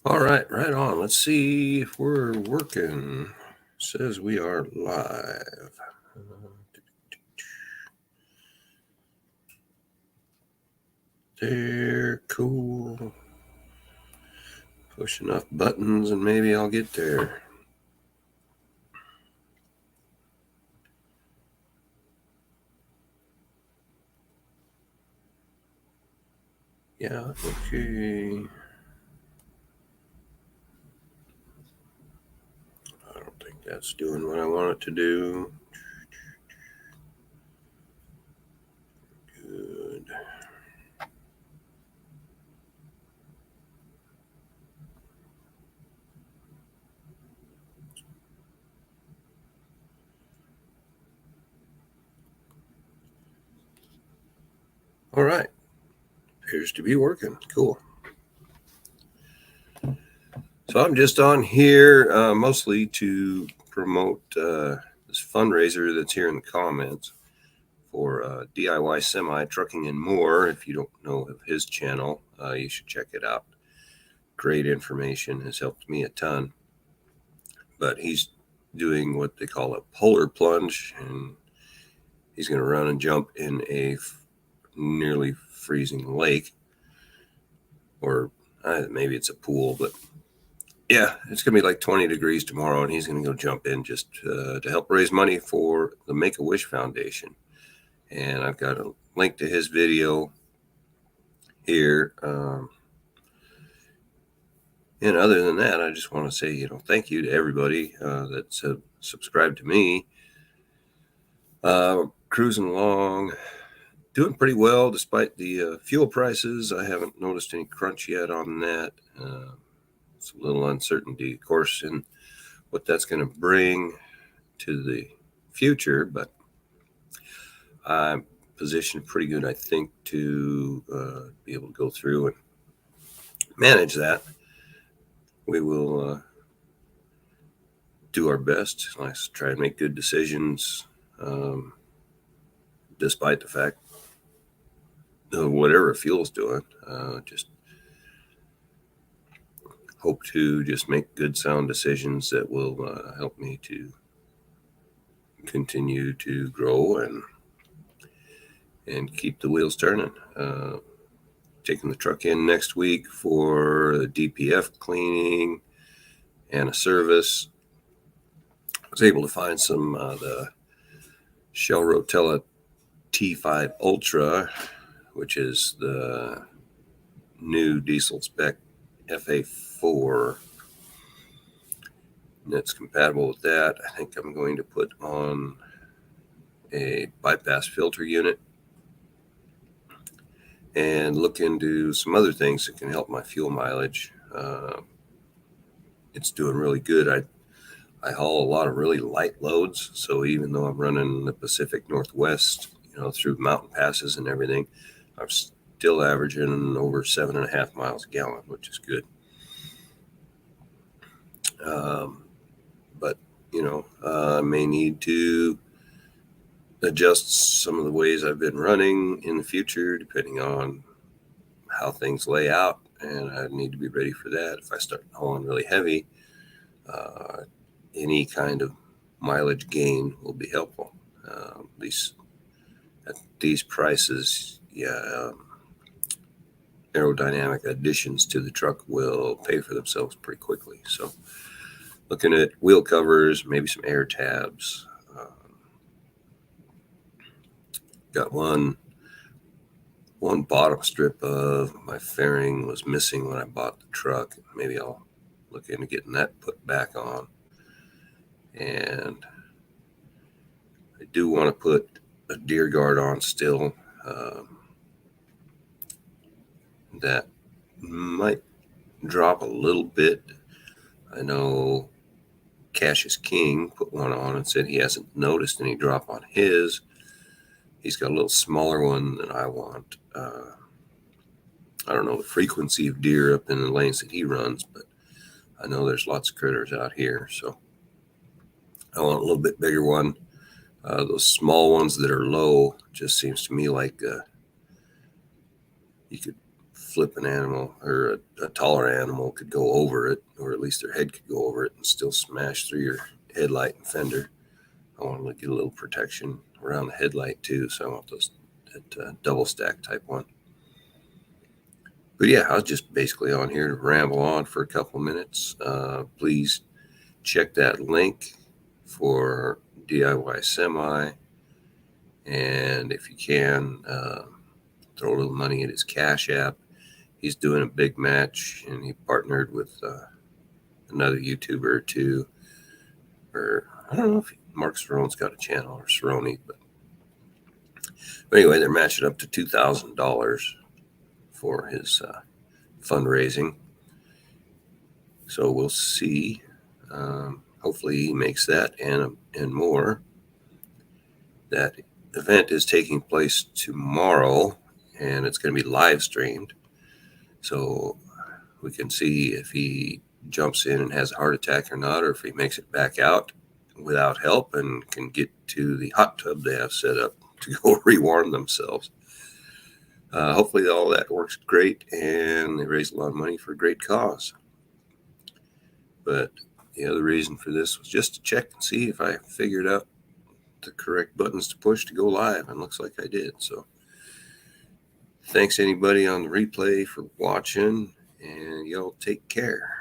All right, right on. Let's see if we're working. Says we are live. There, cool. Push enough buttons and maybe I'll get there. Yeah, okay. I don't think that's doing what I want it to do. Good. All right. Appears to be working. Cool. So I'm just on here mostly to promote this fundraiser that's here in the comments for DIY semi trucking and more. If you don't know of his channel, you should check it out. Great information, has helped me a ton. But he's doing what they call a polar plunge, and he's going to run and jump in a nearly freezing lake, or maybe it's a pool, but yeah, it's going to be like 20 degrees tomorrow, and he's going to go jump in just to help raise money for the Make-A-Wish Foundation. And I've got a link to his video here. And other than that, I just want to say, thank you to everybody that's subscribed to me. Cruising along, doing pretty well despite the fuel prices. I haven't noticed any crunch yet on that. It's a little uncertainty, of course, in what that's going to bring to the future, but I'm positioned pretty good, I think, to be able to go through and manage that. We will do our best. Let's try and make good decisions, despite the fact of whatever fuel's doing. Just hope to just make good, sound decisions that will help me to continue to grow and keep the wheels turning. Taking the truck in next week for a DPF cleaning and a service. I was able to find some the Shell Rotella T5 Ultra, which is the new diesel spec FA4. That's compatible with that. I think I'm going to put on a bypass filter unit and look into some other things that can help my fuel mileage. It's doing really good. I haul a lot of really light loads, so even though I'm running the Pacific Northwest, through mountain passes and everything, I'm still averaging over 7.5 miles a gallon, which is good. But I may need to adjust some of the ways I've been running in the future, depending on how things lay out, and I need to be ready for that. If I start hauling really heavy, any kind of mileage gain will be helpful. At these prices, aerodynamic additions to the truck will pay for themselves pretty quickly. So looking at wheel covers, maybe some air tabs. Got one bottom strip of my fairing was missing when I bought the truck. Maybe I'll look into getting that put back on. And I do want to put a deer guard on still. That might drop a little bit. I know Cassius King put one on and said he hasn't noticed any drop on his. He's got a little smaller one than I want. I don't know the frequency of deer up in the lanes that he runs, but I know there's lots of critters out here, so I want a little bit bigger one. Those small ones that are low just seems to me like you could flipping animal or a taller animal could go over it, or at least their head could go over it and still smash through your headlight and fender. I want to get a little protection around the headlight too, so I want that double stack type one. But yeah, I was just basically on here to ramble on for a couple minutes. Please check that link for DIY Semi, and if you can, throw a little money in his Cash App. He's doing a big match, and he partnered with another YouTuber or two, or I don't know if Mark Cerrone's got a channel, or Cerrone, but anyway, they're matching up to $2,000 for his fundraising. So we'll see. Hopefully he makes that and more. That event is taking place tomorrow, and it's going to be live streamed. So we can see if he jumps in and has a heart attack or not, or if he makes it back out without help and can get to the hot tub they have set up to go rewarm themselves. Hopefully all that works great, and they raise a lot of money for a great cause. But the other reason for this was just to check and see if I figured out the correct buttons to push to go live, and looks like I did. So thanks anybody on the replay for watching, and y'all take care.